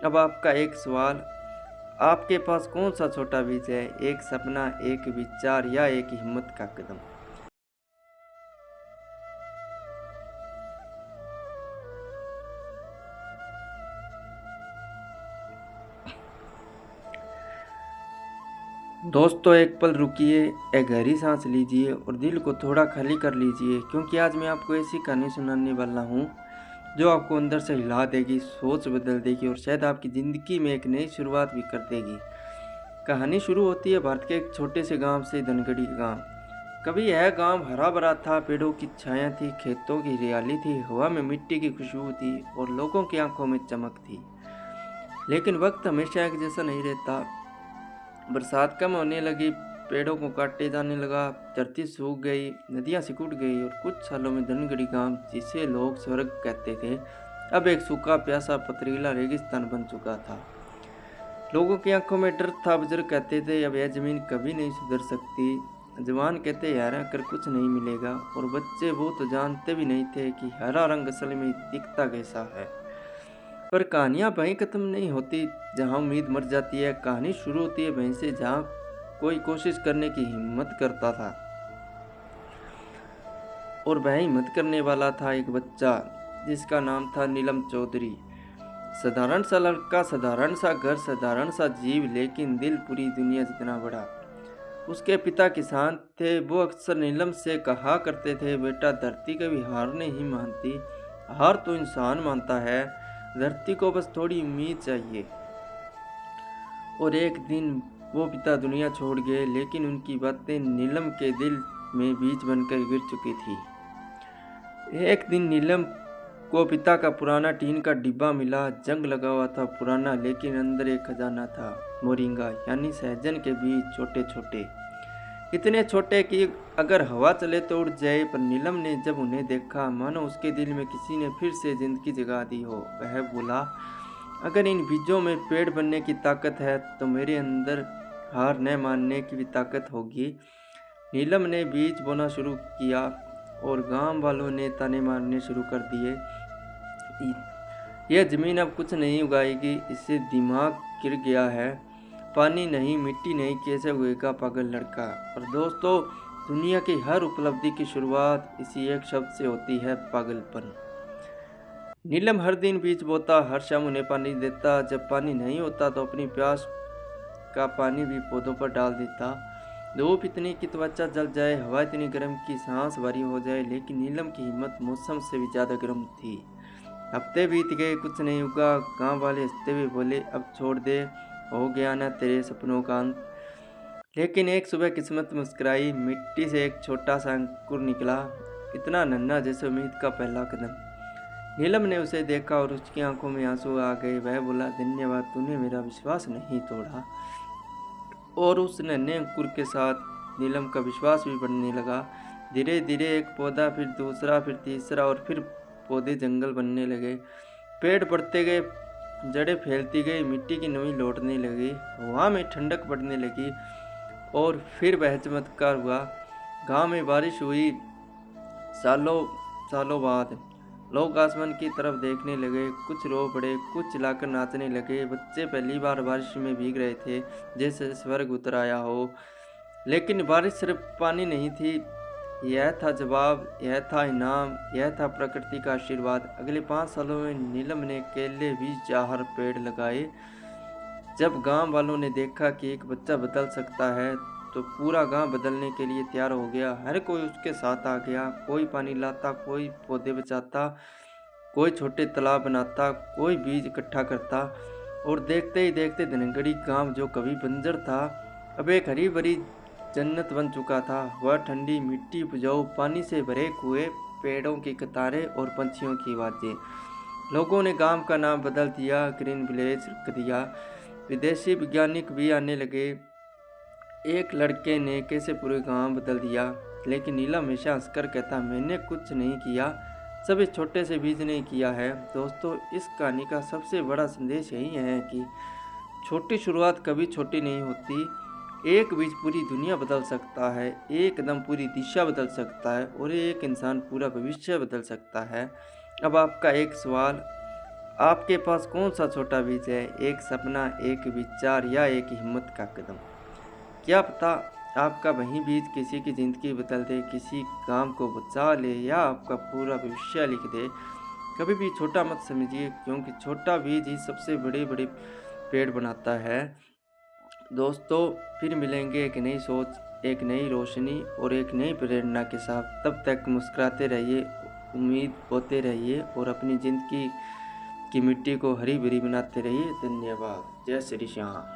अब आपका एक सवाल, आपके पास कौन सा छोटा बीज है? एक सपना, एक विचार या एक हिम्मत का कदम? दोस्तों, एक पल रुकिए, एक गहरी सांस लीजिए और दिल को थोड़ा खाली कर लीजिए, क्योंकि आज मैं आपको ऐसी कहानी सुनाने वाला हूँ जो आपको अंदर से हिला देगी, सोच बदल देगी और शायद आपकी ज़िंदगी में एक नई शुरुआत भी कर देगी। कहानी शुरू होती है भारत के एक छोटे से गांव से, धनगढ़ी गांव। कभी यह गांव हरा भरा था, पेड़ों की छाया थी, खेतों की हरियाली थी, हवा में मिट्टी की खुशबू थी और लोगों की आंखों में चमक थी। लेकिन वक्त हमेशा एक जैसा नहीं रहता। बरसात कम होने लगी, पेड़ों को काटे जाने लगा, धरती सूख गई, नदियां सिकुड़ गई और कुछ सालों में धनगढ़ी गांव, जिसे लोग स्वर्ग कहते थे, अब एक सूखा प्यासा पथरीला रेगिस्तान बन चुका था। लोगों की आंखों में डर था। बुजुर्ग कहते थे अब यह जमीन कभी नहीं सुधर सकती। जवान कहते यहाँ कर कुछ नहीं मिलेगा और बच्चे वो तो जानते भी नहीं थे कि हरा रंग असल में दिखता कैसा है। पर कहानियां वहीं खत्म नहीं होती जहां उम्मीद मर जाती है। कहानी शुरू होती है वहीं से जहां कोई कोशिश करने की हिम्मत करता था, और वह हिम्मत करने वाला था एक बच्चा जिसका नाम था नीलम चौधरी। साधारण सा लड़का, साधारण सा घर, साधारण सा जीव, लेकिन दिल पूरी दुनिया जितना बड़ा। उसके पिता किसान थे। वो अक्सर नीलम से कहा करते थे, बेटा धरती कभी हार नहीं मानती, हार तो इंसान मानता है। धरती को बस थोड़ी उम्मीद चाहिए। और एक दिन वो पिता दुनिया छोड़ गए, लेकिन उनकी बातें नीलम के दिल में बीज बनकर गिर चुकी थी। एक दिन नीलम को पिता का पुराना टीन का डिब्बा मिला। जंग लगा हुआ था पुराना, लेकिन अंदर एक खजाना था। मोरिंगा यानी सहजन के बीज, छोटे छोटे, इतने छोटे कि अगर हवा चले तो उड़ जाए। पर नीलम ने जब उन्हें देखा, मानो उसके दिल में किसी ने फिर से जिंदगी जगा दी हो। वह बोला, अगर इन बीजों में पेड़ बनने की ताकत है तो मेरे अंदर हार न मानने की भी ताकत होगी। नीलम ने बीज बोना शुरू किया और गांव वालों ने ताने मारने शुरू कर दिए। यह जमीन अब कुछ नहीं उगाएगी, इससे दिमाग गिर गया है। पानी नहीं, मिट्टी नहीं, कैसे उगेगा पागल लड़का। और दोस्तों, दुनिया की हर उपलब्धि की शुरुआत इसी एक शब्द से होती है, पागलपन। नीलम हर दिन बीज बोता, हर शाम उन्हें पानी देता। जब पानी नहीं होता तो अपनी प्यास का पानी भी पौधों पर डाल देता। धूप इतनी कि त्वचा जल जाए, हवा इतनी गर्म कि सांस भारी हो जाए, लेकिन नीलम की हिम्मत मौसम से भी ज्यादा गर्म थी। हफ्ते बीत गए, कुछ नहीं उगा। गांव वाले हंसते हुए बोले, अब छोड़ दे, हो गया ना तेरे सपनों का अंत। लेकिन एक सुबह किस्मत मुस्कुराई। मिट्टी से एक छोटा सा अंकुर निकला, इतना नन्हा जैसे उम्मीद का पहला कदम। नीलम ने उसे देखा और उसकी आंखों में आंसू आ गए। वह बोला, धन्यवाद, तूने मेरा विश्वास नहीं तोड़ा। और उस नन्हे अंकुर के साथ नीलम का विश्वास भी बढ़ने लगा। धीरे धीरे एक पौधा, फिर दूसरा, फिर तीसरा, और फिर पौधे जंगल बनने लगे। पेड़ बढ़ते गए, जड़ें फैलती गई, मिट्टी की नमी लौटने लगी, हवा में ठंडक बढ़ने लगी। और फिर वह चमत्कार हुआ। गांव में बारिश हुई। सालों सालों बाद लोग आसमान की तरफ देखने लगे। कुछ रो पड़े, कुछ चिल्लाकर नाचने लगे। बच्चे पहली बार बारिश में भीग रहे थे, जैसे स्वर्ग उतर आया हो। लेकिन बारिश सिर्फ पानी नहीं थी, यह था जवाब, यह था इनाम, यह था प्रकृति का आशीर्वाद। अगले 5 सालों में नीलम ने केले, 20 पेड़ लगाए। जब गांव वालों ने देखा कि एक बच्चा बदल सकता है, तो पूरा गांव बदलने के लिए तैयार हो गया। हर कोई उसके साथ आ गया। कोई पानी लाता, कोई पौधे बचाता, कोई छोटे तालाब बनाता, कोई बीज इकट्ठा करता। और देखते ही देखते धनगढ़ी गांव, जो कभी बंजर था, अब एक हरी भरी जन्नत बन चुका था। वह ठंडी मिट्टी, उपजाऊ पानी से भरे कुएं, पेड़ों की कतारें और पंछियों की आवाजें। लोगों ने गांव का नाम बदल दिया, ग्रीन विलेज रख दिया। विदेशी वैज्ञानिक भी आने लगे। एक लड़के ने कैसे पूरे गांव बदल दिया। लेकिन नीला हमेशा हंसकर कहता, मैंने कुछ नहीं किया, सब इस छोटे से बीज ने किया है। दोस्तों, इस कहानी का सबसे बड़ा संदेश यही है कि छोटी शुरुआत कभी छोटी नहीं होती। एक बीज पूरी दुनिया बदल सकता है, एक कदम पूरी दिशा बदल सकता है, और एक इंसान पूरा भविष्य बदल सकता है। अब आपका एक सवाल, आपके पास कौन सा छोटा बीज है? एक सपना, एक विचार या एक हिम्मत का कदम? क्या पता आपका वही बीज किसी की ज़िंदगी बदल दे, किसी काम को बचा ले या आपका पूरा भविष्य लिख दे। कभी भी छोटा मत समझिए, क्योंकि छोटा बीज ही सबसे बड़े बड़े पेड़ बनाता है। दोस्तों, फिर मिलेंगे एक नई सोच, एक नई रोशनी और एक नई प्रेरणा के साथ। तब तक मुस्कुराते रहिए, उम्मीद बोते रहिए और अपनी ज़िंदगी की मिट्टी को हरी भरी बनाते रहिए। धन्यवाद। जय श्री श्याम।